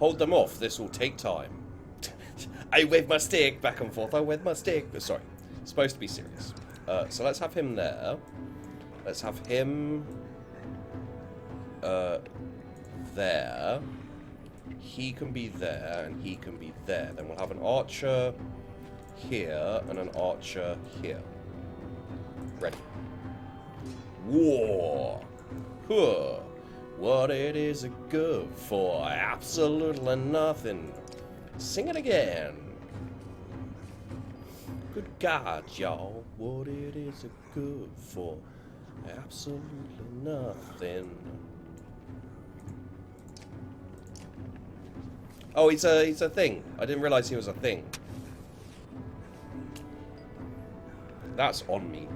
Hold them off. This will take time. I wave my stick back and forth. I wave my stick. Sorry. It's supposed to be serious. So let's have him there. Let's have him there. He can be there, and he can be there. Then we'll have an archer here and an archer here. Ready. War. Huh. What it is good for? Absolutely nothing. Sing it again. Good God, y'all. What it is good for? Absolutely nothing. Oh, he's a thing. I didn't realize he was a thing. That's on me.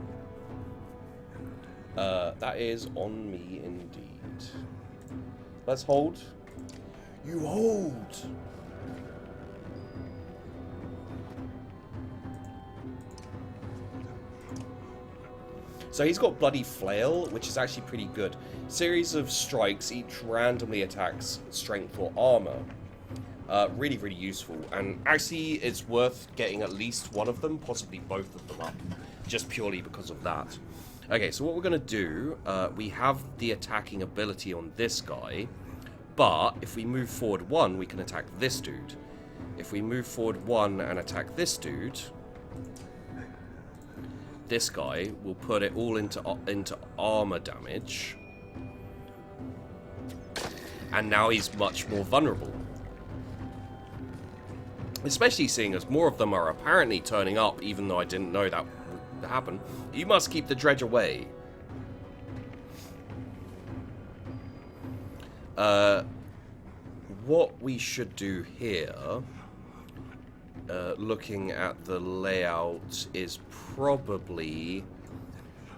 That is on me indeed. Let's hold. You hold. So he's got Bloody Flail, which is actually pretty good. Series of strikes, each randomly attacks strength or armor. Really, really useful. And actually, it's worth getting at least one of them, possibly both of them up, just purely because of that. Okay, so what we're going to do, we have the attacking ability on this guy, but if we move forward one, we can attack this dude. If we move forward one and attack this dude, this guy will put it all into armor damage. And now he's much more vulnerable. Especially seeing as more of them are apparently turning up, even though I didn't know that would happen. You must keep the dredge away. What we should do here, looking at the layout, is probably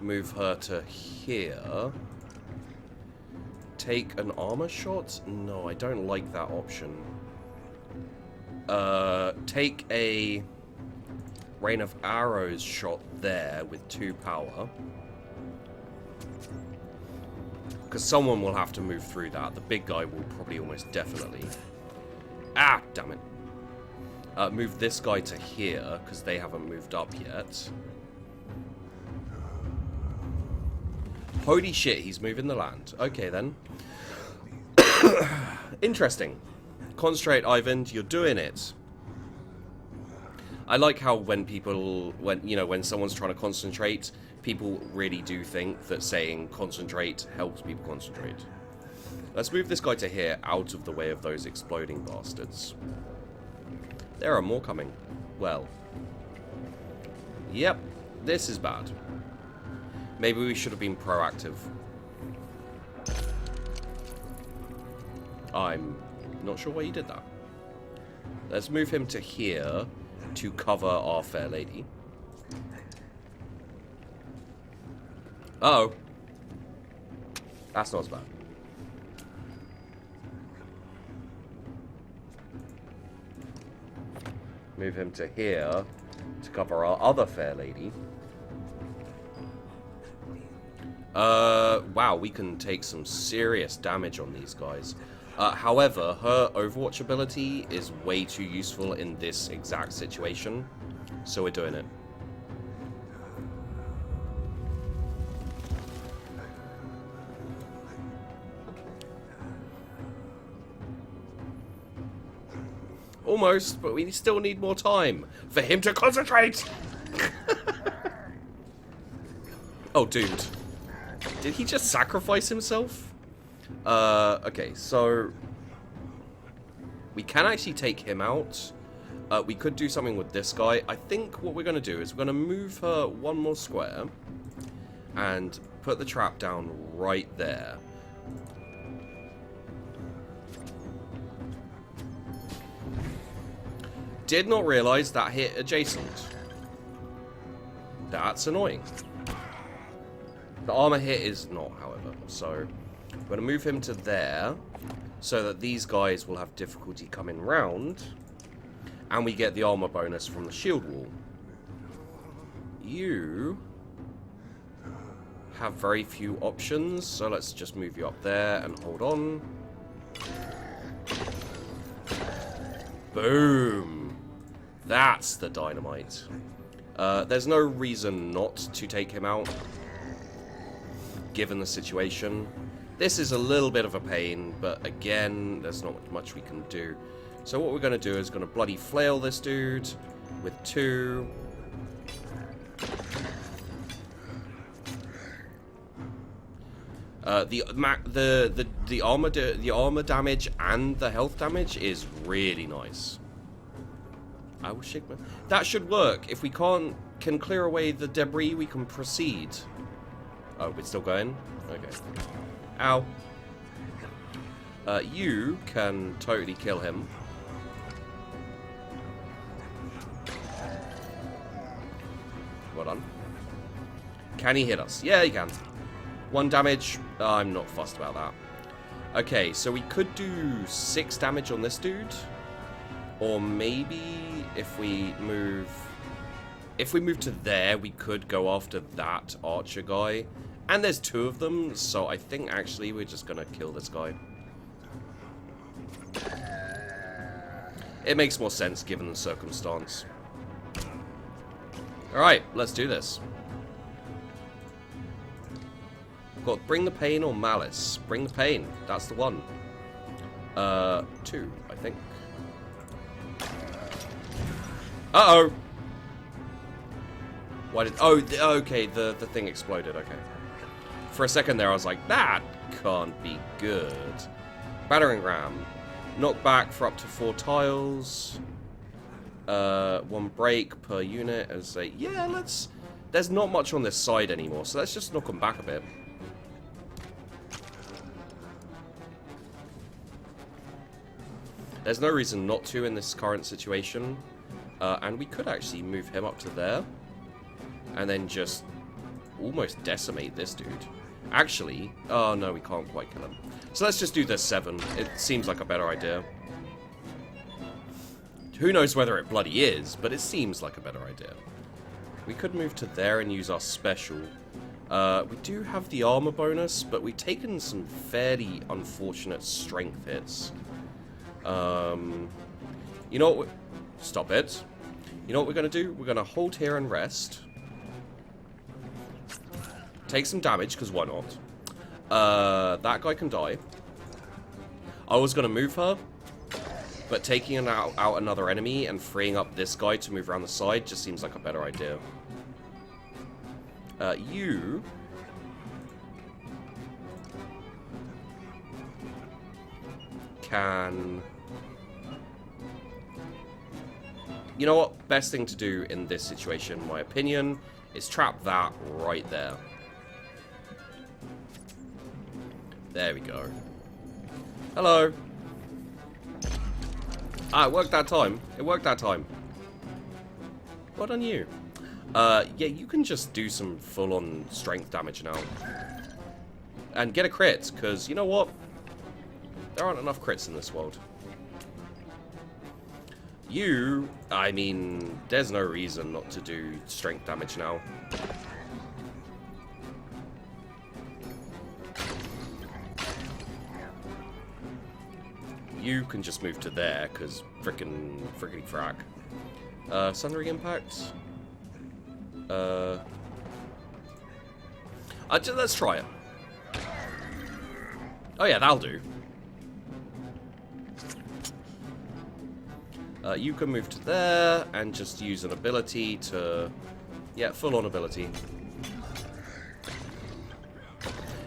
move her to here. Take an armor shot? No, I don't like that option. Take a Rain of Arrows shot there with 2 power. Because someone will have to move through that. The big guy will probably almost definitely. Ah, damn it. Move this guy to here, because they haven't moved up yet. Holy shit, he's moving the land. Okay, then. Interesting. Concentrate, Ivan. You're doing it. I like how when someone's trying to concentrate, people really do think that saying concentrate helps people concentrate. Let's move this guy to here, out of the way of those exploding bastards. There are more coming. Well. Yep. This is bad. Maybe we should have been proactive. I'm not sure why you did that. Let's move him to here to cover our fair lady. Uh-oh. That's not as bad. Move him to here to cover our other fair lady. Wow, we can take some serious damage on these guys. However, her Overwatch ability is way too useful in this exact situation, so we're doing it. Almost, but we still need more time for him to concentrate! Oh, dude. Did he just sacrifice himself? Okay, so we can actually take him out. We could do something with this guy. I think what we're going to do is we're going to move her one more square and put the trap down right there. Did not realize that hit adjacent. That's annoying. The armor hit is not, however, so I'm going to move him to there so that these guys will have difficulty coming round, and we get the armor bonus from the shield wall. You have very few options, so let's just move you up there and hold on. Boom. That's the dynamite. There's no reason not to take him out, given the situation. This is a little bit of a pain, but again, there's not much we can do. So what we're going to do is going to bloody flail this dude with 2. The armor damage and the health damage is really nice. I will shake my... That should work. If we can clear away the debris, we can proceed. Oh, we're still going? Okay. Ow. You can totally kill him. Well done. Can he hit us? Yeah, he can. 1 damage. I'm not fussed about that. Okay, so we could do 6 damage on this dude. Or maybe if we move to there, we could go after that archer guy. And there's 2 of them, so I think actually we're just gonna kill this guy. It makes more sense given the circumstance. Alright, let's do this. Got bring the pain or malice. Bring the pain. That's the one. 2, I think. Uh-oh. Why did... Oh, okay, the thing exploded. Okay. For a second there, I was like, that can't be good. Battering ram. Knock back for up to 4 tiles. 1 break per unit. As a... Yeah, let's... There's not much on this side anymore, so let's just knock them back a bit. There's no reason not to in this current situation. And we could actually move him up to there. And then just almost decimate this dude. Actually, oh no, we can't quite kill him. So let's just do the 7. It seems like a better idea. Who knows whether it bloody is, but it seems like a better idea. We could move to there and use our special. We do have the armor bonus, but we've taken some fairly unfortunate strength hits. You know what? Stop it. You know what we're going to do? We're going to hold here and rest. Take some damage, because why not? That guy can die. I was going to move her, but taking out another enemy and freeing up this guy to move around the side just seems like a better idea. You... can... You know what? Best thing to do in this situation, in my opinion, is trap that right there. There we go. Hello. Ah, it worked that time. It worked that time. Well done you. Yeah, you can just do some full-on strength damage now. And get a crit, because you know what? There aren't enough crits in this world. You, I mean, there's no reason not to do strength damage now. You can just move to there, because frickin' frack. Sundering Impact. Let's try it. Oh yeah, that'll do. You can move to there and just use an ability to... Yeah, full-on ability.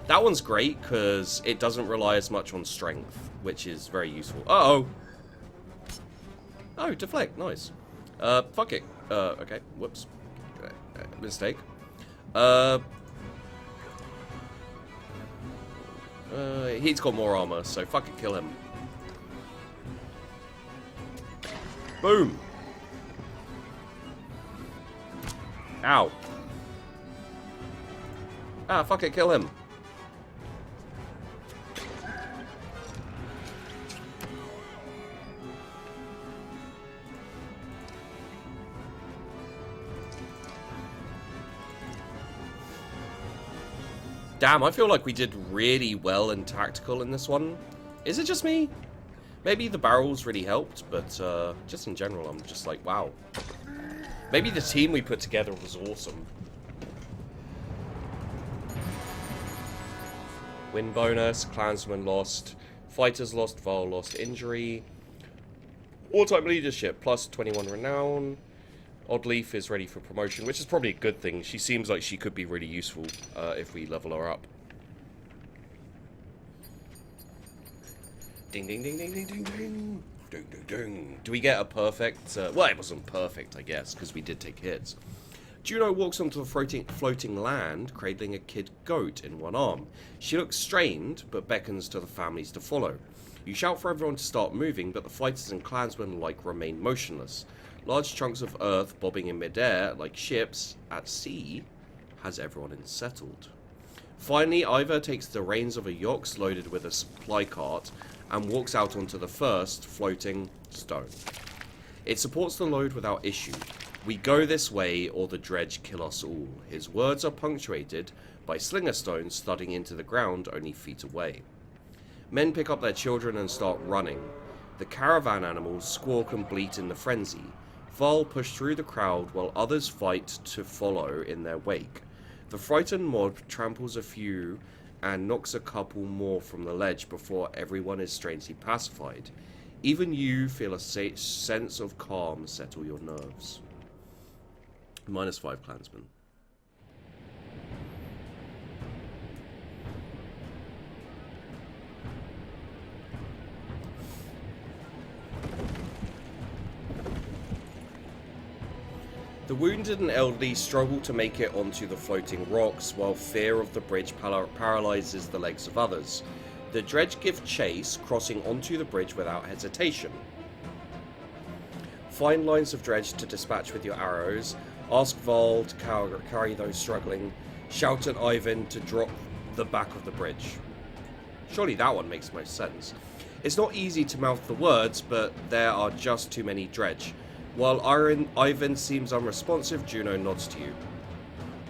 That one's great because it doesn't rely as much on strength, which is very useful. Uh-oh! Oh, deflect. Nice. Fuck it. Okay. Whoops. Mistake. He's got more armor, so fuck it, kill him. Boom! Ow. Ah, fuck it, kill him. Damn, I feel like we did really well in tactical in this one. Is it just me? Maybe the barrels really helped, but just in general, I'm just like, wow. Maybe the team we put together was awesome. Win bonus, clansman lost, fighters lost, Val lost, injury. All-time leadership, plus 21 renown. Oddleaf is ready for promotion, which is probably a good thing. She seems like she could be really useful if we level her up. Ding, ding, ding, ding, ding, ding, ding. Ding, ding, ding. Do we get a perfect... well, it wasn't perfect, I guess, because we did take hits. Juno walks onto the floating land, cradling a kid goat in one arm. She looks strained, but beckons to the families to follow. You shout for everyone to start moving, but the fighters and clansmen alike remain motionless. Large chunks of earth bobbing in midair, like ships at sea, has everyone unsettled. Finally, Ivor takes the reins of a yox loaded with a supply cart and walks out onto the first floating stone. It supports the load without issue. We go this way or the dredge kill us all. His words are punctuated by slinger stones thudding into the ground only feet away. Men pick up their children and start running. The caravan animals squawk and bleat in the frenzy. Val push through the crowd while others fight to follow in their wake. The frightened mob tramples a few and knocks a couple more from the ledge before everyone is strangely pacified. Even you feel a sense of calm settle your nerves. -5 clansmen. The wounded and elderly struggle to make it onto the floating rocks, while fear of the bridge paralyzes the legs of others. The dredge give chase, crossing onto the bridge without hesitation. Find lines of dredge to dispatch with your arrows. Ask Val to carry those struggling. Shout at Ivan to drop the back of the bridge. Surely that one makes most sense. It's not easy to mouth the words, but there are just too many dredge. While Ivan seems unresponsive, Juno nods to you.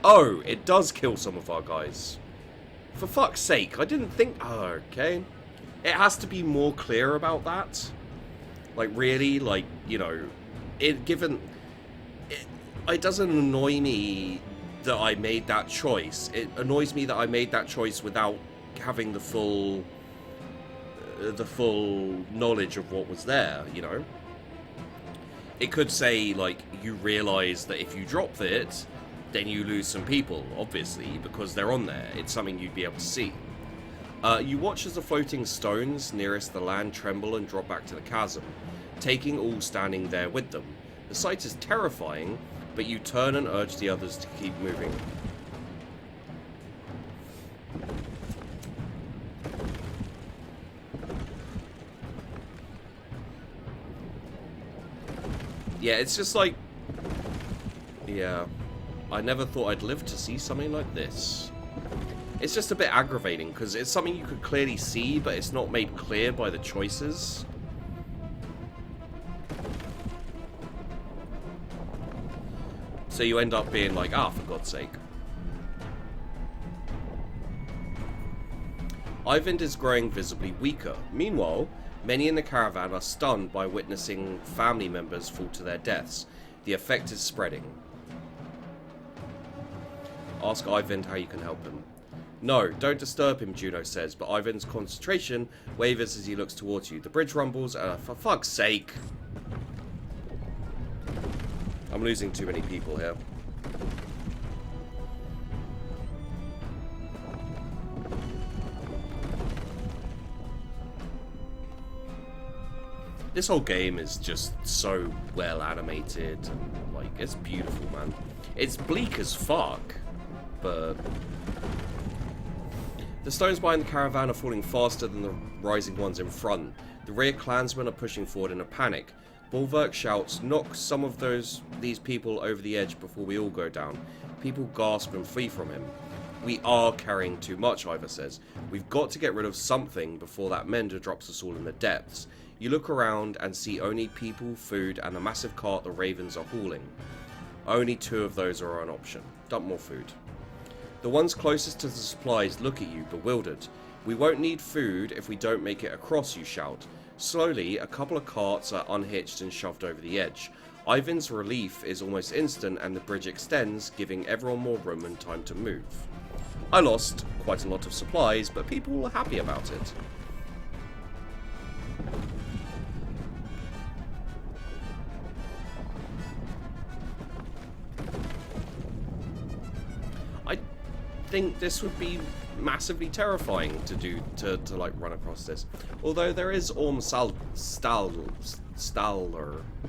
Oh, it does kill some of our guys. For fuck's sake, I didn't think... Oh, okay. It has to be more clear about that. Like, really? Like, you know... It doesn't annoy me that I made that choice. It annoys me that I made that choice without having the full knowledge of what was there, you know? It could say, like, you realise that if you drop it, then you lose some people, obviously, because they're on there. It's something you'd be able to see. You watch as the floating stones nearest the land tremble and drop back to the chasm, taking all standing there with them. The sight is terrifying, but you turn and urge the others to keep moving. Yeah, it's just like... Yeah. I never thought I'd live to see something like this. It's just a bit aggravating, because it's something you could clearly see, but it's not made clear by the choices. So you end up being like, ah, for God's sake. Ivan is growing visibly weaker. Meanwhile, many in the caravan are stunned by witnessing family members fall to their deaths. The effect is spreading. Ask Ivan how you can help him. No, don't disturb him, Juno says, but Ivan's concentration wavers as he looks towards you. The bridge rumbles, and for fuck's sake. I'm losing too many people here. This whole game is just so well animated and, like, it's beautiful, man. It's bleak as fuck, but... The stones behind the caravan are falling faster than the rising ones in front. The rear clansmen are pushing forward in a panic. Bulwark shouts, knock some of these people over the edge before we all go down. People gasp and flee from him. We are carrying too much, Ivor says. We've got to get rid of something before that mender drops us all in the depths. You look around and see only people, food, and a massive cart the ravens are hauling. Only 2 of those are an option. Dump more food. The ones closest to the supplies look at you, bewildered. We won't need food if we don't make it across, you shout. Slowly, a couple of carts are unhitched and shoved over the edge. Ivan's relief is almost instant and the bridge extends, giving everyone more room and time to move. I lost quite a lot of supplies, but people were happy about it. I think this would be massively terrifying to do, to like run across this. Although there is Ormstaller? Stallier?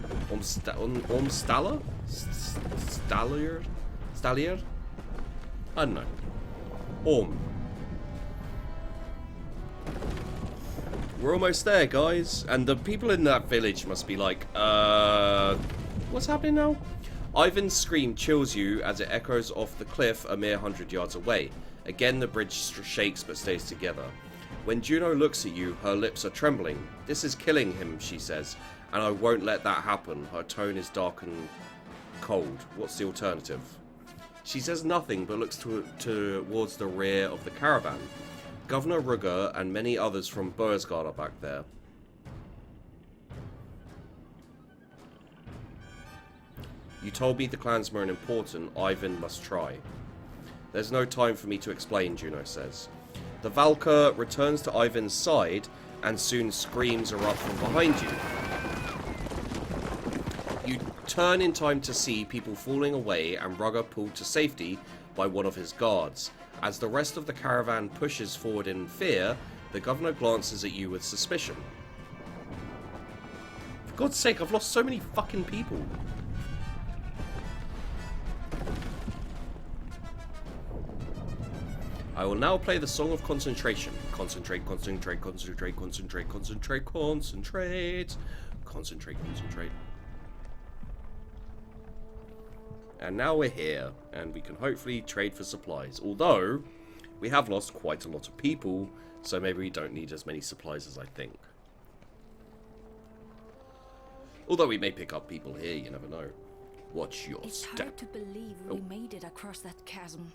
I don't know. Orm. We're almost there, guys. And the people in that village must be like, what's happening now? Ivan's scream chills you as it echoes off the cliff a mere 100 yards away. Again, the bridge shakes but stays together. When Juno looks at you, her lips are trembling. This is killing him, she says, and I won't let that happen. Her tone is dark and cold. What's the alternative? She says nothing but looks towards the rear of the caravan. Governor Rugger and many others from Boersgard are back there. You told me the clansmen are important. Ivan must try. There's no time for me to explain, Juno says. The Valkyr returns to Ivan's side and soon screams erupt from behind you. You turn in time to see people falling away and Rugger pulled to safety by one of his guards. As the rest of the caravan pushes forward in fear, the governor glances at you with suspicion. For God's sake, I've lost so many fucking people. I will now play the Song of Concentration. Concentrate, concentrate, concentrate, concentrate, concentrate, concentrate. Concentrate, concentrate. And now we're here, and we can hopefully trade for supplies. Although, we have lost quite a lot of people, so maybe we don't need as many supplies as I think. Although we may pick up people here, you never know. Watch your step. It's hard to believe we made it across that chasm.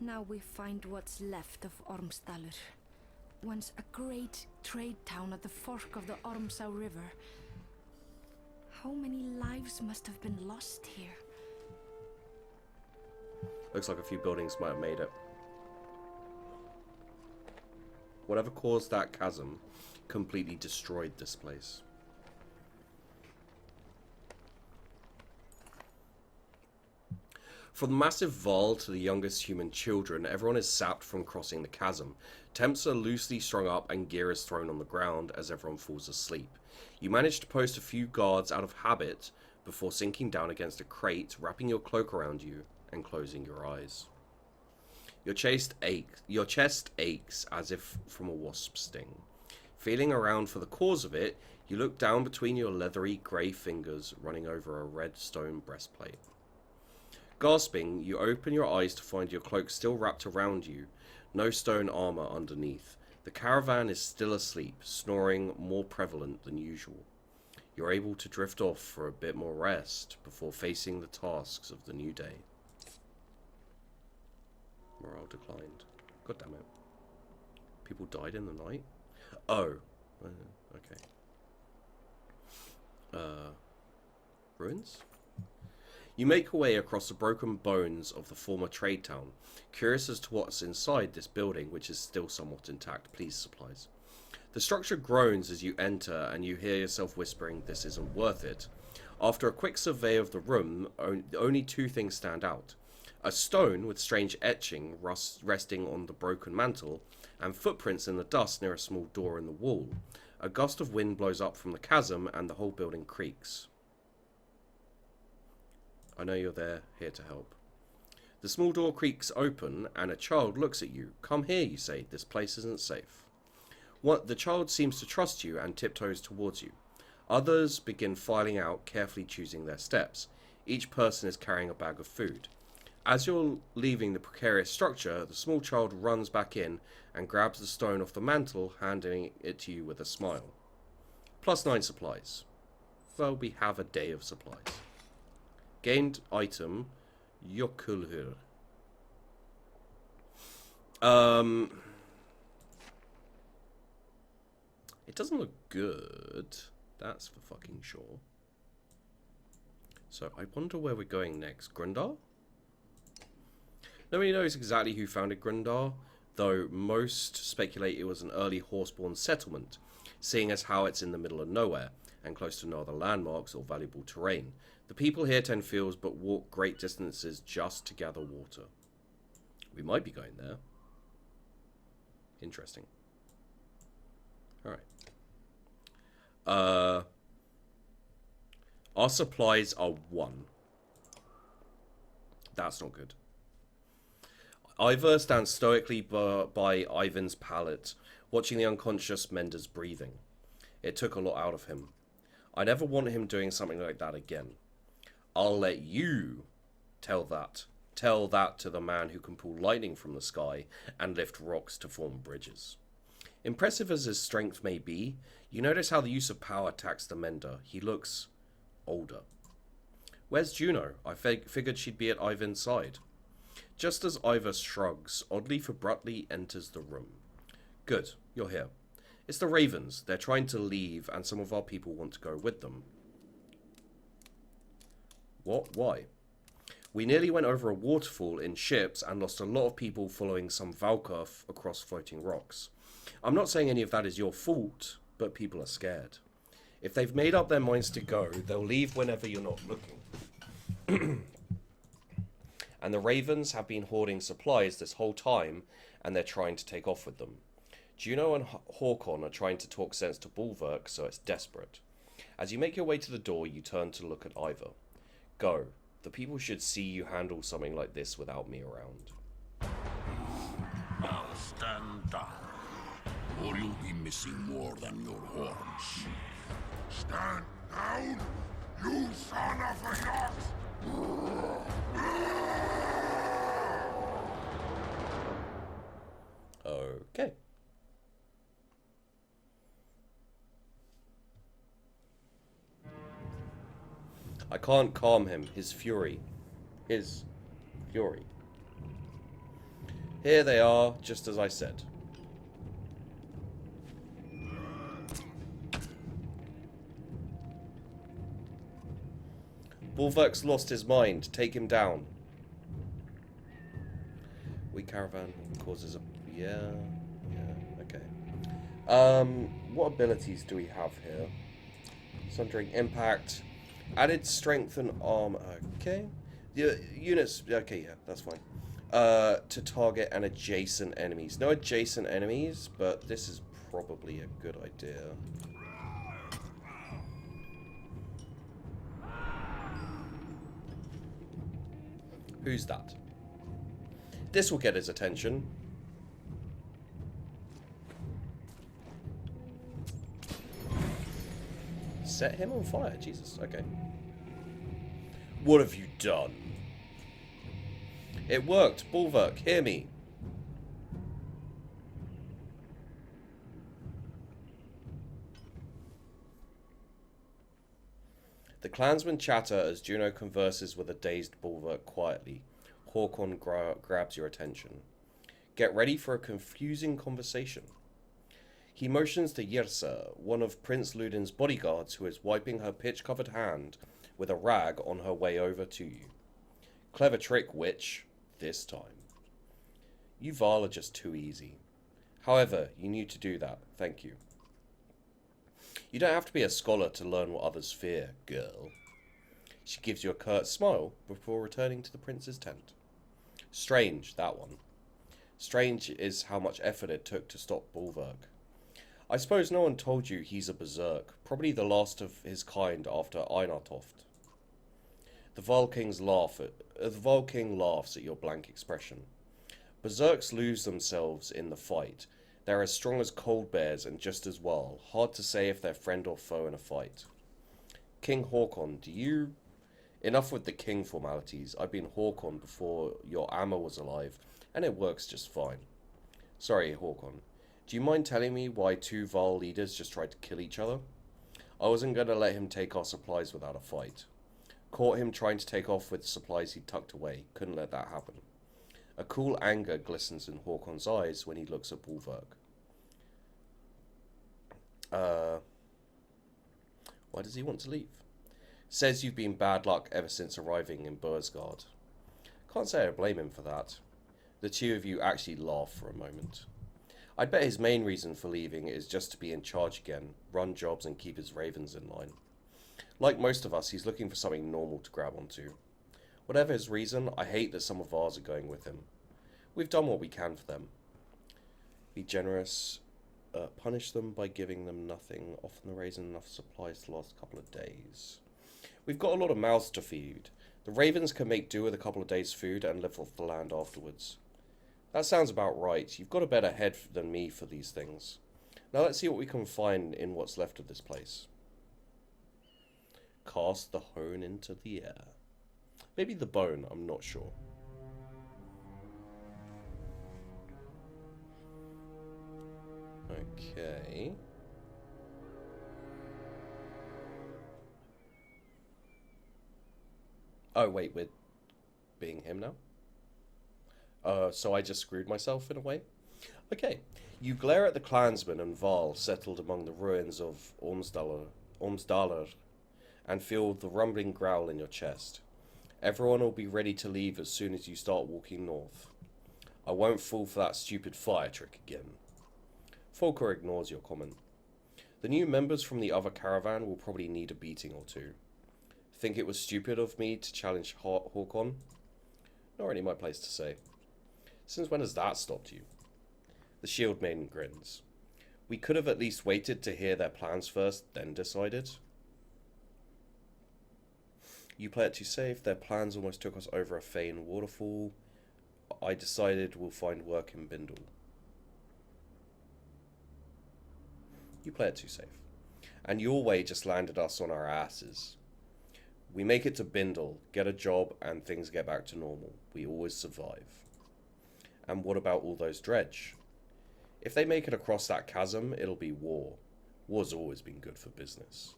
Now we find what's left of Ormstaller. Once a great trade town at the fork of the Ormsau River. How many lives must have been lost here? Looks like a few buildings might have made it. Whatever caused that chasm completely destroyed this place. From the massive Val to the youngest human children, everyone is sapped from crossing the chasm. Tents are loosely strung up and gear is thrown on the ground as everyone falls asleep. You manage to post a few guards out of habit before sinking down against a crate, wrapping your cloak around you and closing your eyes. Your chest aches as if from a wasp sting. Feeling around for the cause of it, you look down between your leathery grey fingers running over a red stone breastplate. Gasping, you open your eyes to find your cloak still wrapped around you, no stone armor underneath. The caravan is still asleep, snoring more prevalent than usual. You're able to drift off for a bit more rest before facing the tasks of the new day. Morale declined. God damn it. People died in the night? Oh. Okay. Ruins? You make your way across the broken bones of the former trade town, curious as to what's inside this building, which is still somewhat intact. Please, supplies. The structure groans as you enter, and you hear yourself whispering, "This isn't worth it." After a quick survey of the room, only two things stand out. A stone with strange etching resting on the broken mantle, and footprints in the dust near a small door in the wall. A gust of wind blows up from the chasm, and the whole building creaks. I know you're there, here to help. The small door creaks open, and a child looks at you. "Come here," you say. "This place isn't safe." The child seems to trust you and tiptoes towards you. Others begin filing out, carefully choosing their steps. Each person is carrying a bag of food. As you're leaving the precarious structure, the small child runs back in and grabs the stone off the mantle, handing it to you with a smile. +9 supplies. Well, we have a day of supplies. Gained item, Yokulhur. doesn't look good. That's for fucking sure. So I wonder where we're going next. Grundar? Nobody knows exactly who founded Grundar, though most speculate it was an early horseborn settlement, seeing as how it's in the middle of nowhere and close to no other landmarks or valuable terrain. The people here tend fields but walk great distances just to gather water. We might be going there. Interesting. Alright. Our supplies are 1. That's not good. Ivor stands stoically by Ivan's pallet, watching the unconscious Mender's breathing. It took a lot out of him. I never want him doing something like that again. I'll let you tell that to the man who can pull lightning from the sky and lift rocks to form bridges. Impressive as his strength may be, you notice how the use of power taxed the Mender. He looks older. Where's Juno? I figured she'd be at Ivan's side. Just as Ivor shrugs, oddly abruptly enters the room. Good, you're here. It's the Ravens. They're trying to leave, and some of our people want to go with them. What? Why? We nearly went over a waterfall in ships and lost a lot of people following some Valka across floating rocks. I'm not saying any of that is your fault, but people are scared. If they've made up their minds to go, they'll leave whenever you're not looking. And the Ravens have been hoarding supplies this whole time, and they're trying to take off with them. Juno and Håkon are trying to talk sense to Bulwark, so it's desperate. As you make your way to the door, you turn to look at Ivor. Go. The people should see you handle something like this without me around. Now stand down, or you'll be missing more than your horns. Stand down, you son of a yacht! Okay. I can't calm him. His fury. His fury. Here they are, just as I said. Bulwark's lost his mind. Take him down. We caravan causes a... Yeah, okay. What abilities do we have here? Sundering impact. Added strength and armor. Okay. The units... Okay, yeah, that's fine. To target and adjacent enemies. No adjacent enemies, but this is probably a good idea. Who's that? This will get his attention. Set him on fire. Jesus, okay. What have you done? It worked. Bulwark, hear me. The clansmen chatter as Juno converses with a dazed Bulwark quietly. Håkon grabs your attention. Get ready for a confusing conversation. He motions to Yrsa, one of Prince Ludin's bodyguards, who is wiping her pitch-covered hand with a rag on her way over to you. Clever trick, witch. This time. You Varl are just too easy. However, you need to do that. Thank you. You don't have to be a scholar to learn what others fear, girl. She gives you a curt smile before returning to the prince's tent. Strange, that one. Strange is how much effort it took to stop Bulwark. I suppose no one told you he's a berserk, probably the last of his kind after Einartoft. The Varl King laughs at your blank expression. Berserks lose themselves in the fight. They're as strong as cold bears and just as well. Hard to say if they're friend or foe in a fight. King Håkon, do you... Enough with the king formalities. I've been Håkon before your Amma was alive, and it works just fine. Sorry, Håkon. Do you mind telling me why 2 Varl leaders just tried to kill each other? I wasn't going to let him take our supplies without a fight. Caught him trying to take off with supplies he tucked away. Couldn't let that happen. A cool anger glistens in Håkon's eyes when he looks at Bulwark. Why does he want to leave? Says you've been bad luck ever since arriving in Bursgard. Can't say I blame him for that. The two of you actually laugh for a moment. I'd bet his main reason for leaving is just to be in charge again, run jobs and keep his ravens in line. Like most of us, he's looking for something normal to grab onto. Whatever his reason, I hate that some of ours are going with him. We've done what we can for them. Be generous. Punish them by giving them nothing. Often the raisin enough supplies to last a couple of days. We've got a lot of mouths to feed. The ravens can make do with a couple of days' food and live off the land afterwards. That sounds about right. You've got a better head than me for these things. Now let's see what we can find in what's left of this place. Cast the hone into the air. Maybe the bone, I'm not sure. Okay. Oh, wait, we're being him now? So I just screwed myself in a way? Okay. You glare at the clansmen and Varl settled among the ruins of Ormsdaler and feel the rumbling growl in your chest. Everyone will be ready to leave as soon as you start walking north. I won't fall for that stupid fire trick again. Folker ignores your comment. The new members from the other caravan will probably need a beating or two. Think it was stupid of me to challenge Håkon? Not really my place to say. Since when has that stopped you? The shield maiden grins. We could have at least waited to hear their plans first, then decided. You play it too safe. Their plans almost took us over a Fane waterfall. I decided we'll find work in Bindle. You play it too safe. And your way just landed us on our asses. We make it to Bindle, get a job, and things get back to normal. We always survive. And what about all those dredge? If they make it across that chasm, it'll be war. War's always been good for business.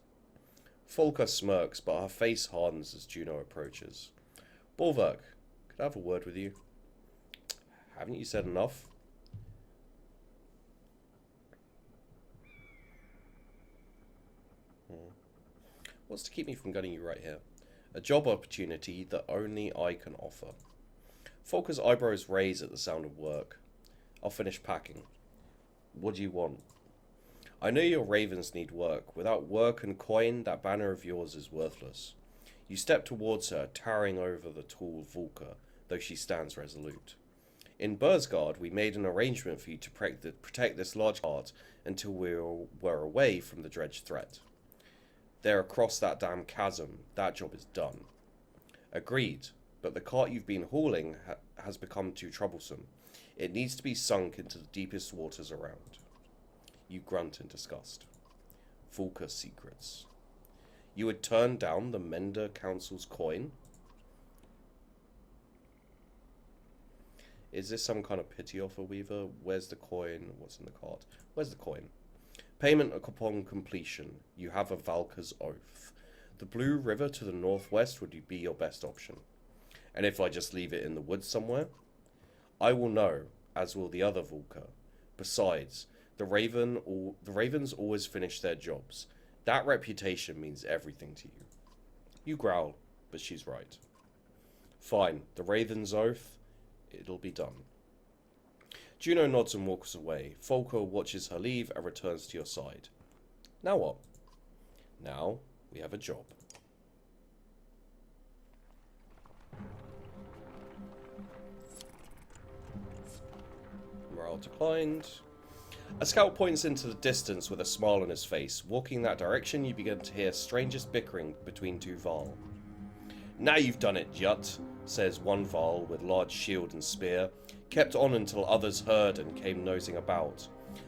Folker smirks, but her face hardens as Juno approaches. Bolverk, could I have a word with you? Haven't you said enough? What's to keep me from gunning you right here? A job opportunity that only I can offer. Folker's eyebrows raise at the sound of work. I'll finish packing. What do you want? I know your ravens need work. Without work and coin, that banner of yours is worthless. You step towards her, towering over the tall Volker, though she stands resolute. In Bursgard, we made an arrangement for you to protect this large cart until we were away from the dredge threat. They're across that damn chasm. That job is done. Agreed, but the cart you've been hauling has become too troublesome. It needs to be sunk into the deepest waters around. You grunt in disgust. Volker secrets. You would turn down the Mender Council's coin? Is this some kind of pity offer, Weaver? Where's the coin? What's in the cart? Where's the coin? Payment upon completion. You have a Valka's oath. The Blue River to the northwest would be your best option. And if I just leave it in the woods somewhere? I will know, as will the other Volker. Besides, the ravens always finish their jobs. That reputation means everything to you. You growl, but she's right. Fine, the raven's oath, it'll be done. Juno nods and walks away. Folker watches her leave and returns to your side. Now what? Now we have a job. Morale declined. A scout points into the distance with a smile on his face. Walking that direction, you begin to hear strangest bickering between two Varl. Now you've done it, Jut, says one Varl with large shield and spear, kept on until others heard and came nosing about.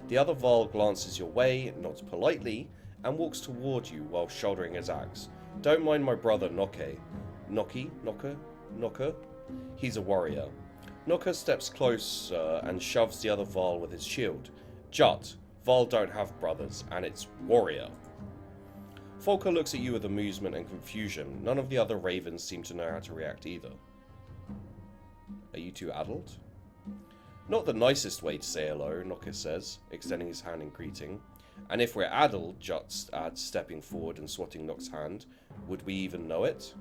The other Varl glances your way, nods politely, and walks toward you while shouldering his axe. Don't mind my brother Nokke. Knocker? He's a warrior. Knocker steps close and shoves the other Varl with his shield. Jut, Varl don't have brothers, and it's warrior. Folker looks at you with amusement and confusion. None of the other ravens seem to know how to react either. Are you two adult? Not the nicest way to say hello, Nox says, extending his hand in greeting. And if we're Adel, Jut adds, stepping forward and swatting Nox's hand, would we even know it?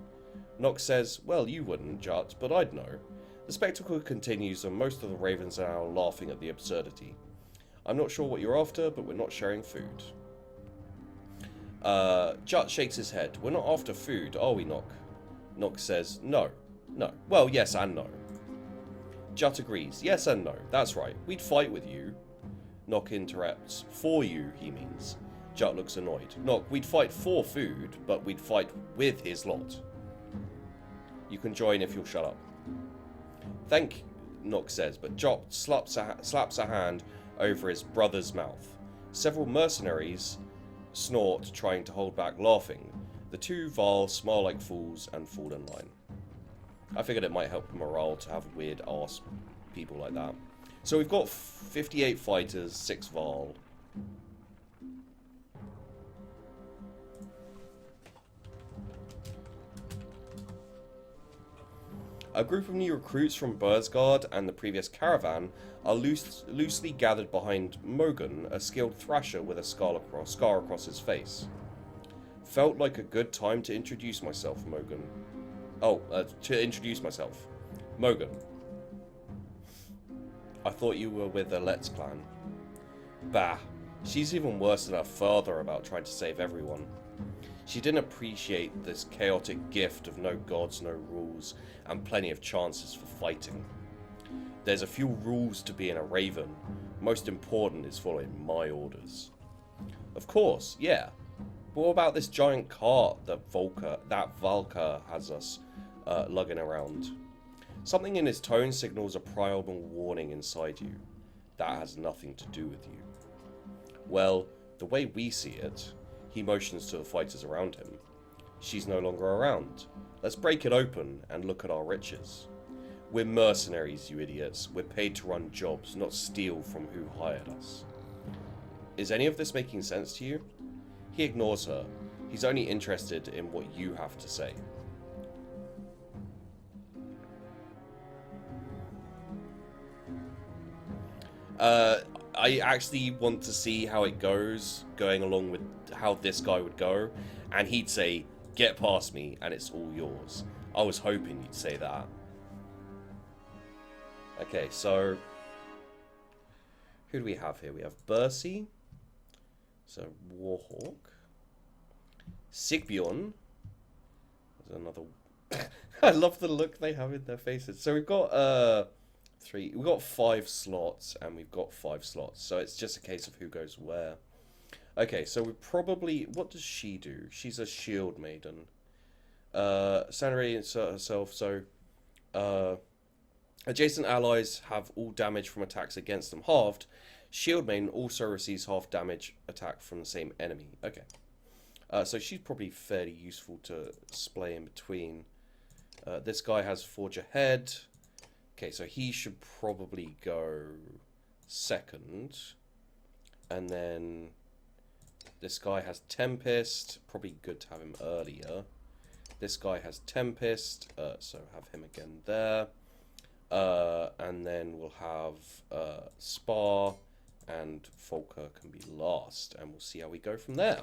Nox says, well, you wouldn't, Jut, but I'd know. The spectacle continues and most of the ravens are now laughing at the absurdity. I'm not sure what you're after, but we're not sharing food. Jut shakes his head. We're not after food, are we, Nox? Nox says, no. No. Well, yes and no. Jut agrees. Yes and no. That's right. We'd fight with you. Nox interrupts. For you, he means. Jut looks annoyed. Nox, we'd fight for food, but we'd fight with his lot. You can join if you'll shut up. Thank, Nox says, but Jut slaps a hand over his brother's mouth. Several mercenaries snort, trying to hold back laughing. The two Val smile like fools and fall in line. I figured it might help morale to have weird ass people like that. So we've got 58 fighters, 6 Val. A group of new recruits from Bursgard and the previous caravan are loosely gathered behind Mogan, a skilled thrasher with a scar across his face. Felt like a good time to introduce myself, Mogan. Mogan. I thought you were with the Let's clan. Bah, she's even worse than her father about trying to save everyone. She didn't appreciate this chaotic gift of no gods, no rules, and plenty of chances for fighting. There's a few rules to being a raven. Most important is following my orders. Of course, yeah. But what about this giant cart that Valka has us lugging around? Something in his tone signals a primal warning inside you. That has nothing to do with you. Well, the way we see it, he motions to the fighters around him. She's no longer around. Let's break it open and look at our riches. We're mercenaries, you idiots. We're paid to run jobs, not steal from who hired us. Is any of this making sense to you? He ignores her. He's only interested in what you have to say. I actually want to see how it goes, going along with how this guy would go, and he'd say, get past me, and it's all yours. I was hoping you'd say that. Okay, so who do we have here? We have Bercy, so Warhawk, Sigbjorn. There's another. I love the look they have in their faces. So we've got we've got 5 slots, and we've got 5 slots. So it's just a case of who goes where. Okay, so we probably... What does she do? She's a shield maiden. Sanary insert herself, so... adjacent allies have all damage from attacks against them halved. Shield maiden also receives half damage attack from the same enemy. Okay. So she's probably fairly useful to splay in between. This guy has Forge Ahead. Okay, so he should probably go second. And then this guy has Tempest. Probably good to have him earlier. This guy has Tempest, so have him again there. And then we'll have Spar, and Volker can be last. And we'll see how we go from there.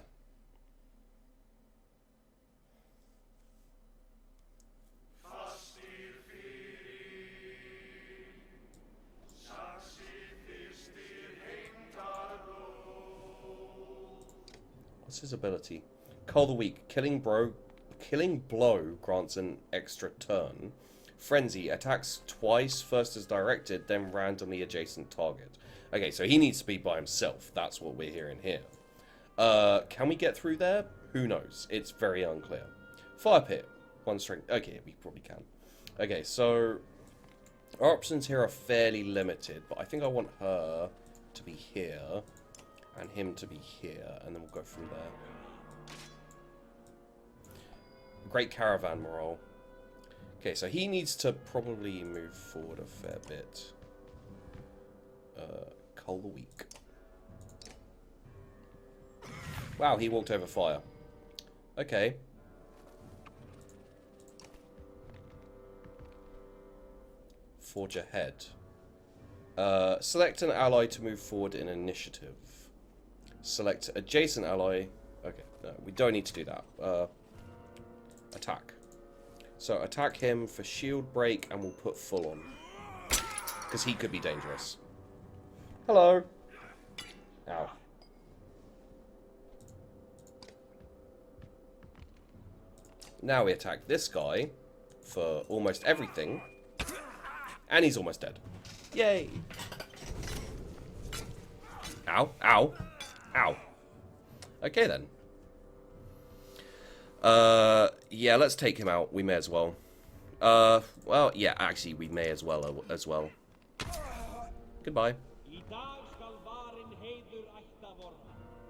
What's his ability? Cull the Weak. Killing Blow grants an extra turn. Frenzy attacks twice, first as directed, then randomly adjacent target. Okay, so he needs to be by himself. That's what we're hearing here. Can we get through there? Who knows? It's very unclear. Fire Pit. 1 strength. Okay, we probably can. Okay, so our options here are fairly limited, but I think I want her to be here and him to be here, and then we'll go from there. Great caravan morale. Okay, so he needs to probably move forward a fair bit. Cull the Weak. Wow, he walked over fire. Okay. Forge Ahead. Select an ally to move forward in initiative. Select adjacent ally. Okay, no, we don't need to do that. Attack. So attack him for shield break, and we'll put full on. Because he could be dangerous. Hello. Ow. Now we attack this guy for almost everything. And he's almost dead. Yay. Ow. Ow. Ow. Okay then. Yeah, let's take him out. We may as well. Well, yeah, actually, we may as well. Goodbye.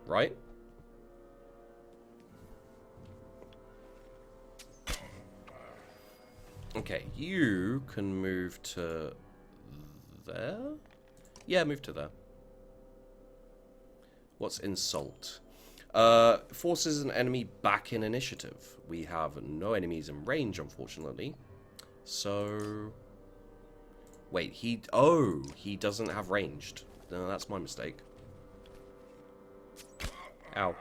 Right? Okay, you can move to there? Yeah, move to there. What's insult? Forces an enemy back in initiative. We have no enemies in range, unfortunately. So... Wait, he doesn't have ranged. No, that's my mistake. Ow.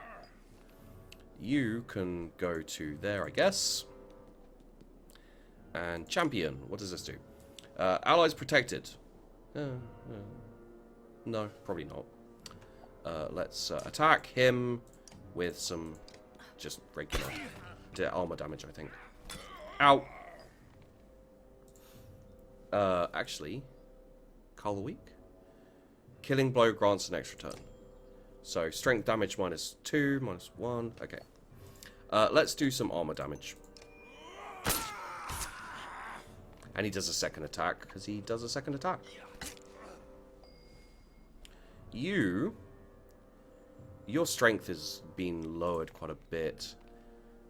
You can go to there, I guess. And champion. What does this do? Allies protected. No, probably not. Let's attack him with some just regular armor damage, I think. Ow. Actually, Carl the Weak. Killing blow grants an extra turn. So strength damage -2, -1. Okay. Let's do some armor damage. And he does a second attack, because he does a second attack. Your strength has been lowered quite a bit.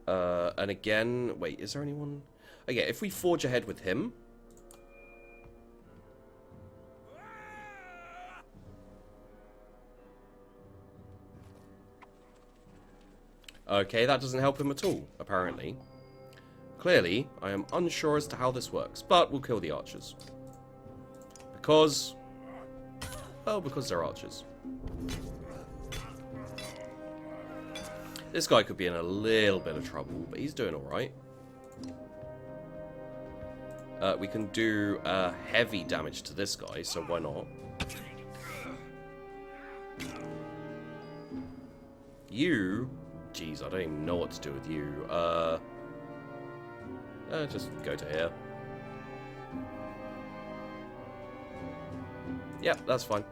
And again, wait, is there anyone? Okay, if we forge ahead with him. Okay, that doesn't help him at all, apparently. Clearly, I am unsure as to how this works, but we'll kill the archers. Because... well, because they're archers. This guy could be in a little bit of trouble, but he's doing alright. We can do heavy damage to this guy, so why not? You... Jeez, I don't even know what to do with you. Just go to here. Yep, that's fine.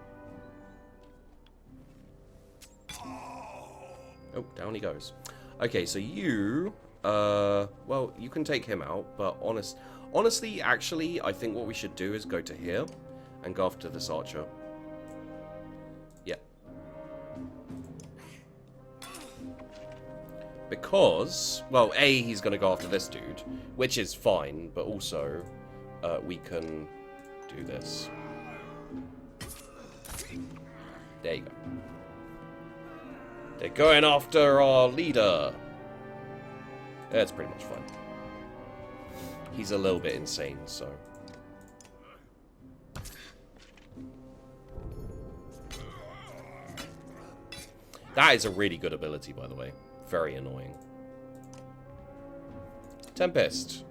Oh, down he goes. Okay, so you... well, you can take him out, but honestly, actually, I think what we should do is go to here and go after this archer. Yeah. Because, well, A, he's going to go after this dude, which is fine, but also, we can do this. There you go. They're going after our leader. That's pretty much fun. He's a little bit insane, so... That is a really good ability, by the way. Very annoying. Tempest.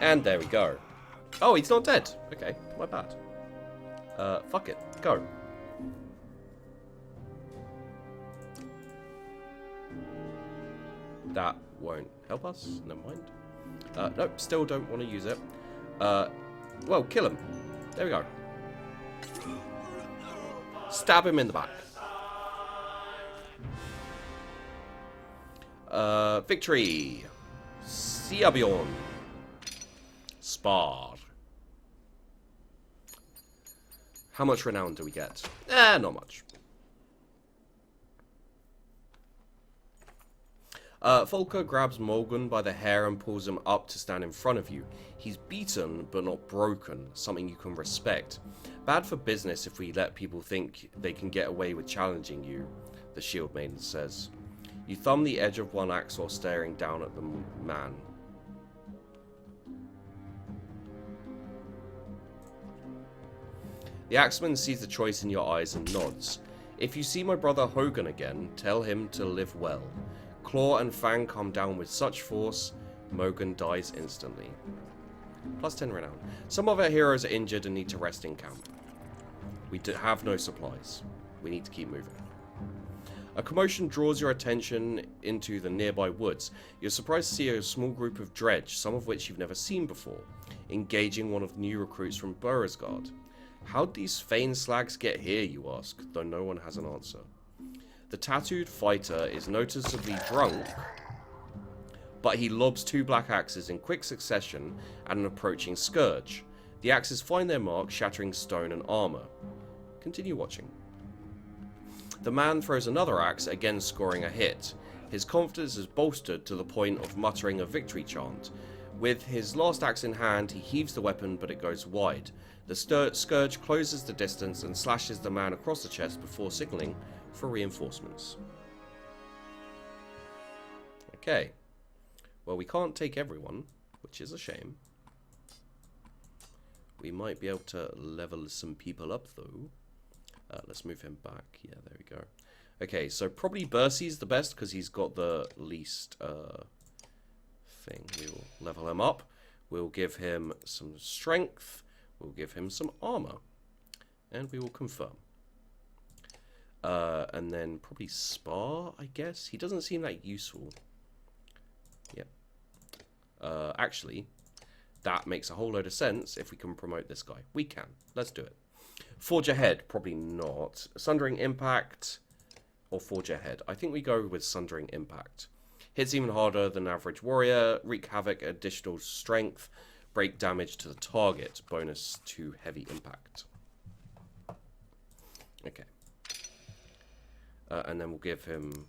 And there we go. Oh, he's not dead. Okay, my bad. Fuck it. Go. That won't help us. Never mind. Nope, still don't want to use it. Well, kill him. There we go. Stab him in the back. Victory. Siabion. Spar. How much renown do we get? Not much. Volker grabs Morgan by the hair and pulls him up to stand in front of you. He's beaten, but not broken, something you can respect. Bad for business if we let people think they can get away with challenging you, the Shield Maiden says. You thumb the edge of one axe while staring down at the man. The axeman sees the choice in your eyes and nods. If you see my brother Hogan again, tell him to live well. Claw and Fang come down with such force, Mogan dies instantly. Plus 10 renown. Some of our heroes are injured and need to rest in camp. We have no supplies. We need to keep moving. A commotion draws your attention into the nearby woods. You're surprised to see a small group of dredge, some of which you've never seen before, engaging one of the new recruits from Beauregard. How'd these Fane slags get here, you ask, though no one has an answer. The tattooed fighter is noticeably drunk, but he lobs 2 black axes in quick succession at an approaching scourge. The axes find their mark, shattering stone and armor. Continue watching. The man throws another axe, again scoring a hit. His confidence is bolstered to the point of muttering a victory chant. With his last axe in hand, he heaves the weapon, but it goes wide. The scourge closes the distance and slashes the man across the chest before signaling for reinforcements. Okay. Well, we can't take everyone, which is a shame. We might be able to level some people up, though. Let's move him back. Yeah, there we go. Okay, so probably Bercy's the best because he's got the least thing. We will level him up. We'll give him some strength. We'll give him some armor. And we will confirm. And then probably Spar, I guess. He doesn't seem that useful. Yep. Actually, that makes a whole load of sense if we can promote this guy. We can. Let's do it. Forge Ahead, probably not. Sundering Impact or Forge Ahead. I think we go with Sundering Impact. Hits even harder than average warrior. Wreak havoc, additional strength. Break damage to the target. Bonus to heavy impact. Okay. And then we'll give him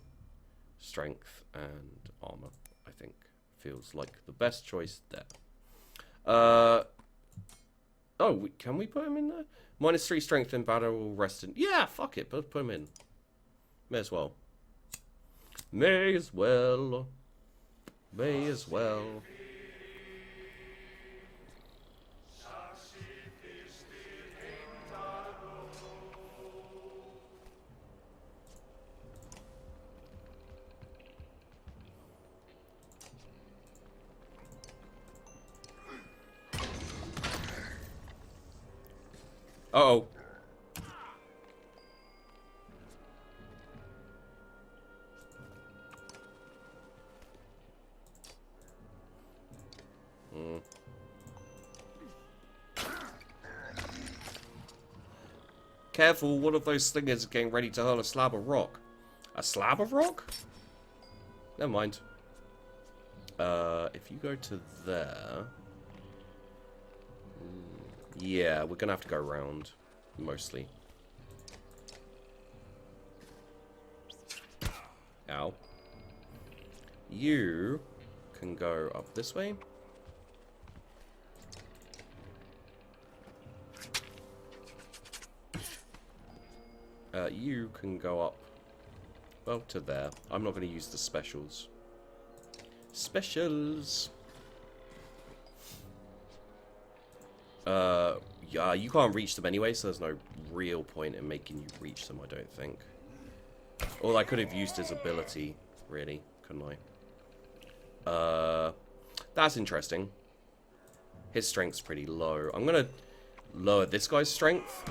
strength and armor, I think. Feels like the best choice there. Oh, can we put him in there? -3 strength in battle, rest in... Yeah, fuck it, put him in. May as well. May as well. May as well. Uh-oh. Careful, one of those slingers is getting ready to hurl a slab of rock. A slab of rock? Never mind. If you go to there... Yeah, we're gonna have to go around, mostly. Ow. You can go up this way. You can go up, well, to there. I'm not going to use the specials. Specials! Yeah, you can't reach them anyway, so there's no real point in making you reach them, I don't think. Or I could have used his ability, really, couldn't I? That's interesting. His strength's pretty low. I'm gonna lower this guy's strength.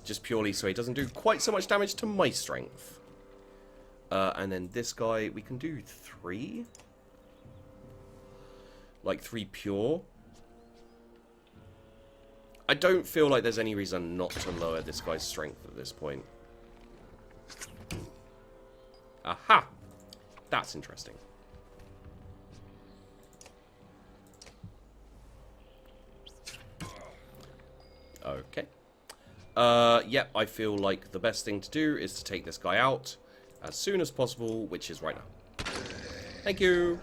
Just purely so he doesn't do quite so much damage to my strength. And then this guy, we can do 3? Like 3 pure. I don't feel like there's any reason not to lower this guy's strength at this point. Aha! That's interesting. Okay. Yep, I feel like the best thing to do is to take this guy out as soon as possible, which is right now. Thank you!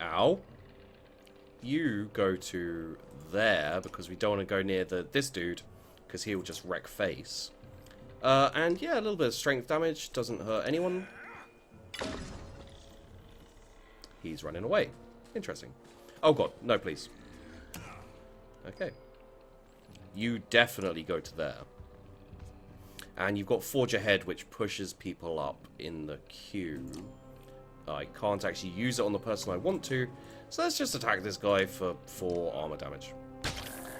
Ow. You go to there, because we don't want to go near this dude, because he will just wreck face. And yeah, a little bit of strength damage, doesn't hurt anyone. He's running away. Interesting. Oh god, no please. Okay. You definitely go to there. And you've got Forge Ahead, which pushes people up in the queue. I can't actually use it on the person I want to, so let's just attack this guy for 4 armor damage.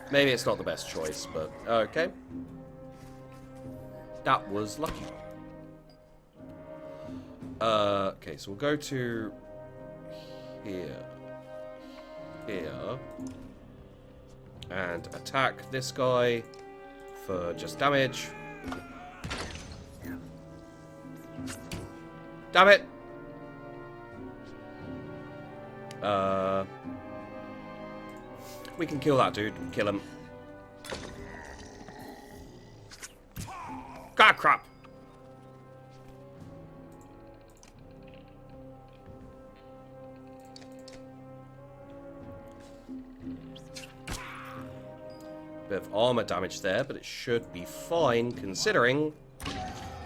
Maybe it's not the best choice, but okay. That was lucky. Okay, so we'll go to here. Here. And attack this guy for just damage. Damn it! We can kill that dude. Kill him. God, crap! Bit of armor damage there, but it should be fine considering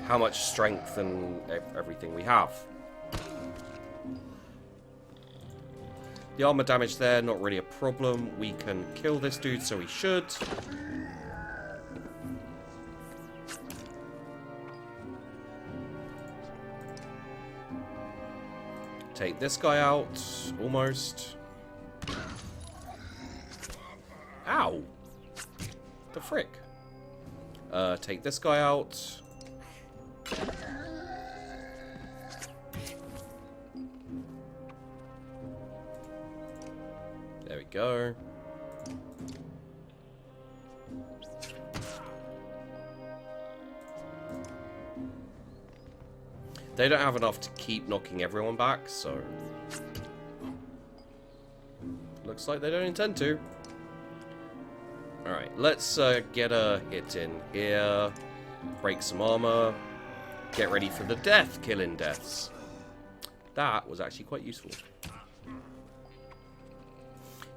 how much strength and everything we have. The armor damage there, not really a problem. We can kill this dude, so we should. Take this guy out, almost. Ow! The frick? Take this guy out. There we go. They don't have enough to keep knocking everyone back, so looks like they don't intend to. Alright, let's get a hit in here. Break some armor. Get ready for the killing deaths. That was actually quite useful.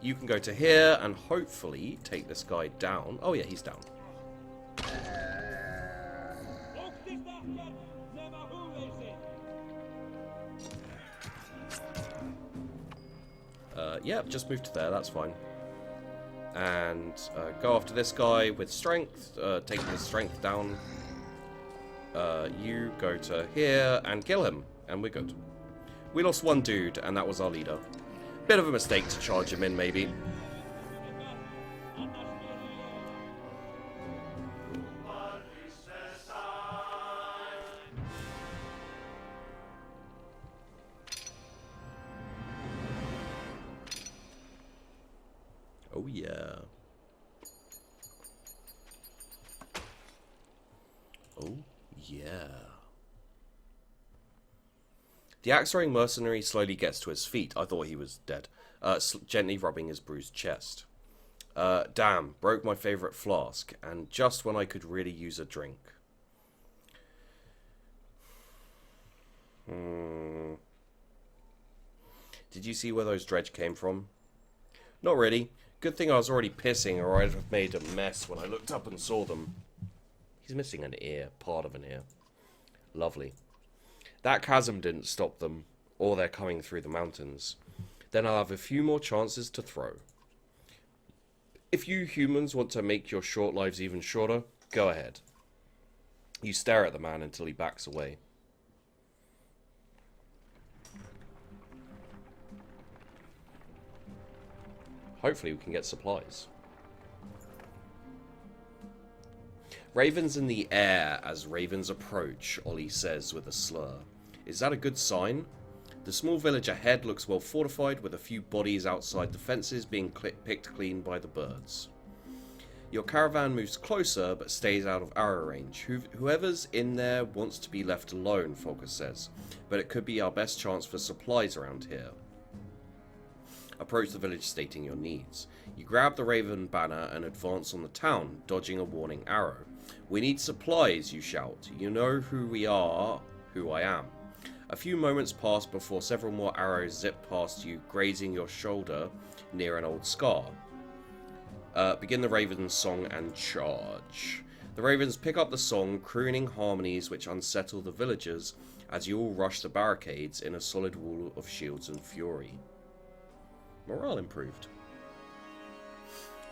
You can go to here and hopefully take this guy down. Oh yeah, he's down. Yep, just move to there, that's fine. And go after this guy with strength, take his strength down. You go to here and kill him, and we're good. We lost one dude, and that was our leader. Bit of a mistake to charge him in, maybe. Oh yeah. Oh yeah. The axe-throwing mercenary slowly gets to his feet. I thought he was dead. Gently rubbing his bruised chest. Damn, broke my favourite flask, and just when I could really use a drink. Did you see where those dredge came from? Not really. Good thing I was already pissing, or I'd have made a mess when I looked up and saw them. He's missing an ear, part of an ear. Lovely. That chasm didn't stop them, or they're coming through the mountains. Then I'll have a few more chances to throw. If you humans want to make your short lives even shorter, go ahead. You stare at the man until he backs away. Hopefully we can get supplies. Ravens in the air as ravens approach, Ollie says with a slur. Is that a good sign? The small village ahead looks well fortified, with a few bodies outside the fences being picked clean by the birds. Your caravan moves closer, but stays out of arrow range. Whoever's in there wants to be left alone, Focus says, but it could be our best chance for supplies around here. Approach the village stating your needs. You grab the raven banner and advance on the town, dodging a warning arrow. We need supplies, you shout. You know who we are, who I am. A few moments pass before several more arrows zip past you, grazing your shoulder near an old scar. Begin the raven's song and charge. The ravens pick up the song, crooning harmonies which unsettle the villagers as you all rush the barricades in a solid wall of shields and fury. Morale improved.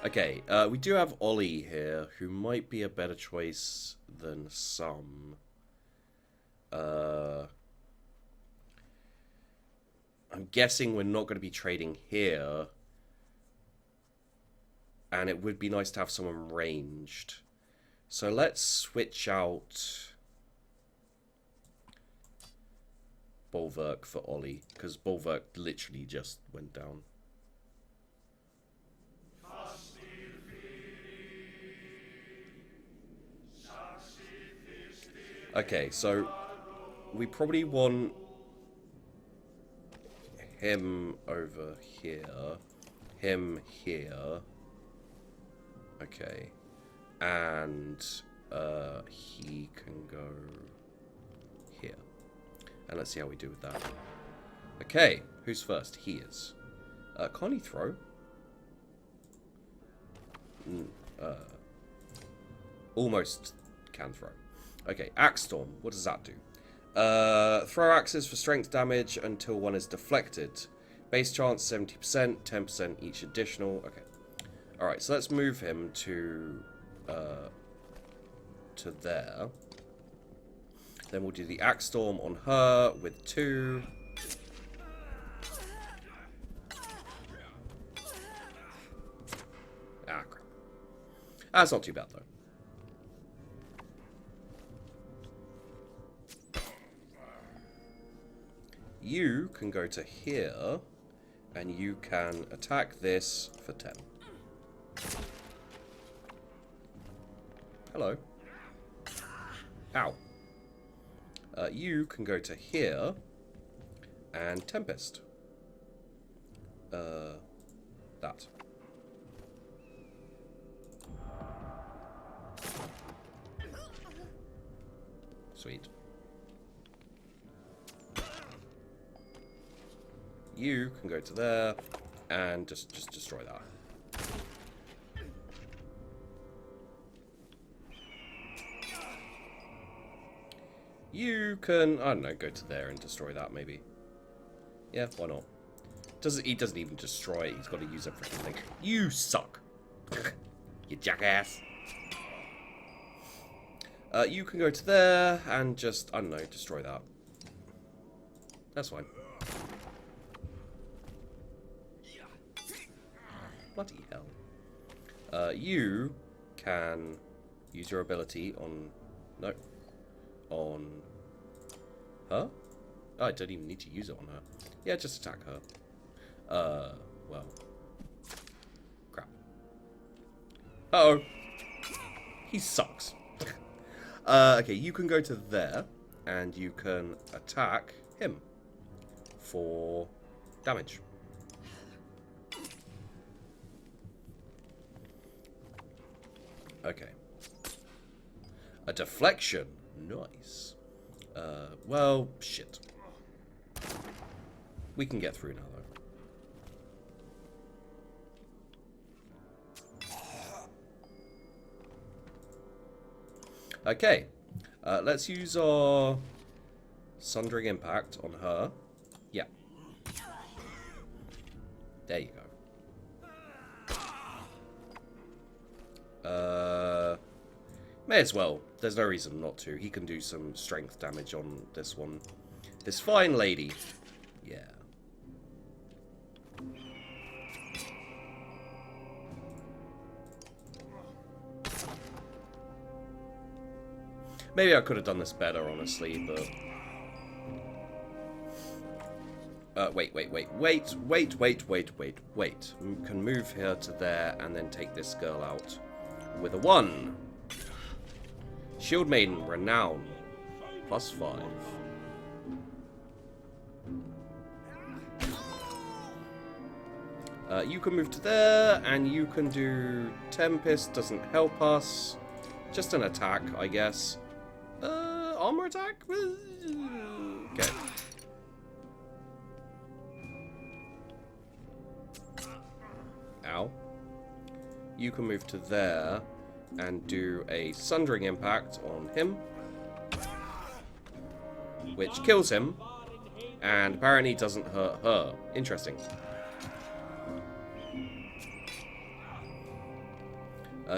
Okay, we do have Ollie here, who might be a better choice than some. I'm guessing we're not going to be trading here. And it would be nice to have someone ranged. So let's switch out Bulwark for Ollie, because Bulwark literally just went down. Okay, so we probably want him over here, him here. Okay, and he can go here. And let's see how we do with that. Okay, who's first? He is. Can't he throw? Almost can throw. Okay, Axe Storm. What does that do? Throw axes for strength damage until one is deflected. Base chance 70%, 10% each additional. Okay. Alright, so let's move him to there. Then we'll do the Axe Storm on her with 2. Ah, crap. That's not too bad, though. You can go to here, and you can attack this for 10. Hello. Ow. You can go to here, and Tempest. That. Sweet. You can go to there and just destroy that. You can, I don't know, go to there and destroy that maybe. Yeah, why not? He doesn't even destroy it, he's got to use a freaking thing. You suck. You jackass. You can go to there and just, I don't know, destroy that. That's fine. Bloody hell. You can use your ability on... No. On her? Oh, I don't even need to use it on her. Yeah, just attack her. Well. Crap. Uh-oh. He sucks. Okay, you can go to there, and you can attack him for damage. Okay. A deflection. Nice. Well, shit. We can get through now, though. Okay. Let's use our Sundering Impact on her. Yeah. There you go. May as well. There's no reason not to. He can do some strength damage on this one. This fine lady. Yeah. Maybe I could have done this better, honestly, but... wait. Can move her to there and then take this girl out with a 1. Shield Maiden, Renown, +5. You can move to there, and you can do Tempest, doesn't help us. Just an attack, I guess. Armor attack? Okay. Ow. You can move to there and do a Sundering Impact on him, which kills him, and apparently doesn't hurt her. Interesting.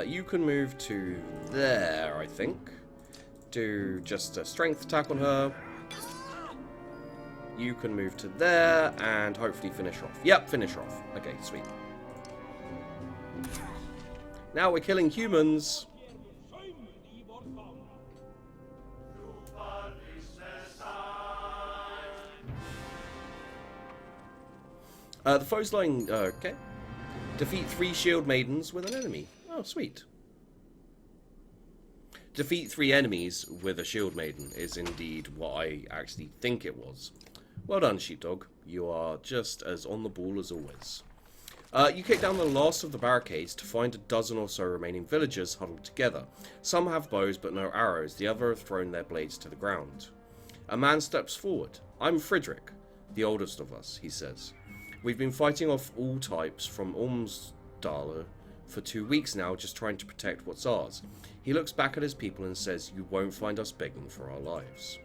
You can move to there, I think. Do just a strength attack on her. You can move to there and hopefully finish off. Yep, finish off. Okay, sweet. Now we're killing humans. The foe's lying... okay. Defeat 3 shield maidens with an enemy. Oh, sweet. Defeat 3 enemies with a shield maiden is indeed what I actually think it was. Well done, sheepdog. You are just as on the ball as always. You kick down the last of the barricades to find a dozen or so remaining villagers huddled together. Some have bows but no arrows, the other have thrown their blades to the ground. A man steps forward. I'm Frederick, the oldest of us, he says. We've been fighting off all types from Ormsdaler for 2 weeks now, just trying to protect what's ours. He looks back at his people and says, you won't find us begging for our lives.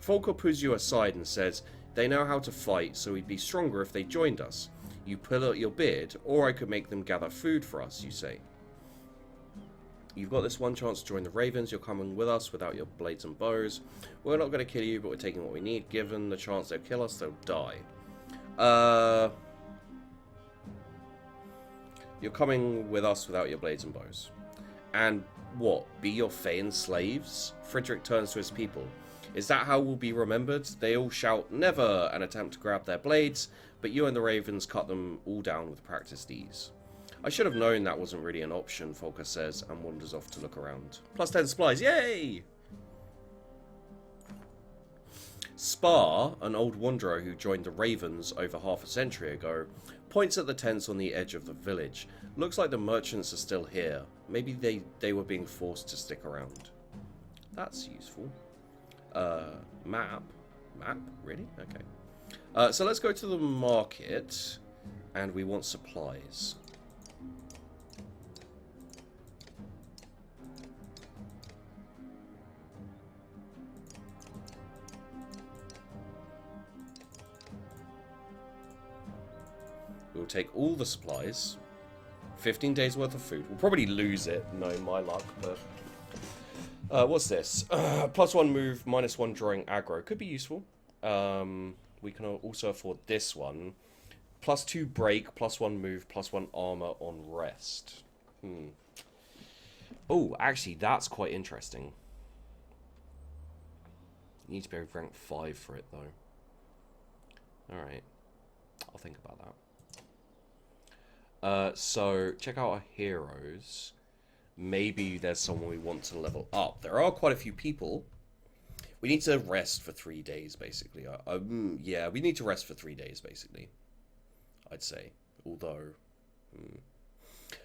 Folker pulls you aside and says, they know how to fight, so we'd be stronger if they joined us. You pull out your beard, or I could make them gather food for us, you say. You've got this one chance to join the Ravens. You're coming with us without your blades and bows. We're not going to kill you, but we're taking what we need. Given the chance they'll kill us, they'll die. You're coming with us without your blades and bows. And what? Be your Feyn slaves? Frederick turns to his people. Is that how we'll be remembered? They all shout, never, and attempt to grab their blades, but you and the Ravens cut them all down with practiced ease. I should have known that wasn't really an option, Folker says, and wanders off to look around. Plus 10 supplies, yay! Spar, an old wanderer who joined the Ravens over half a century ago, points at the tents on the edge of the village. Looks like the merchants are still here. Maybe they were being forced to stick around. That's useful. Map? Map? Really? Okay. So let's go to the market, and we want supplies. We'll take all the supplies. 15 days worth of food. We'll probably lose it, knowing my luck, but... what's this? +1 move, -1 drawing aggro. Could be useful. We can also afford this one. +2 break, +1 move, +1 armor on rest. Oh, actually, that's quite interesting. You need to be rank 5 for it, though. Alright. I'll think about that. So, check out our heroes. Maybe there's someone we want to level up. There are quite a few people. We need to rest for 3 days, basically. Yeah, we need to rest for 3 days, basically. I'd say. Although...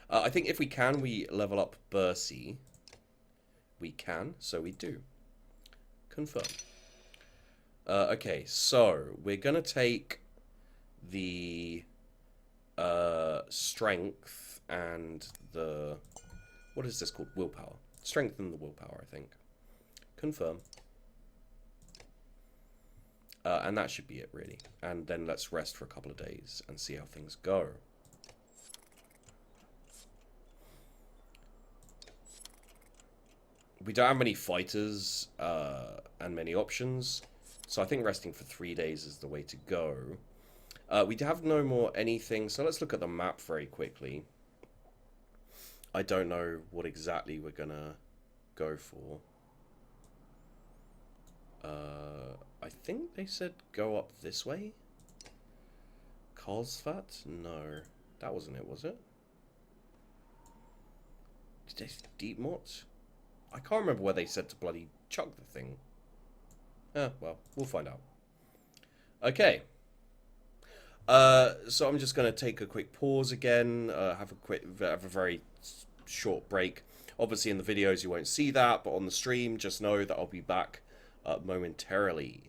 I think if we can, we level up Bercy. We can, so we do. Confirm. Okay, so we're going to take the... strength and the... What is this called? Willpower. Strength and the willpower, I think. Confirm. And that should be it, really. And then let's rest for a couple of days and see how things go. We don't have many fighters and many options, so I think resting for 3 days is the way to go. We have no more anything, so let's look at the map very quickly. I don't know what exactly we're gonna go for. I think they said go up this way? Karlsvat? No, that wasn't it, was it? Did they say Deepmort? I can't remember where they said to bloody chuck the thing. Well, we'll find out. Okay. So I'm just going to take a quick pause again, have a very short break. Obviously in the videos you won't see that, but on the stream just know that I'll be back momentarily.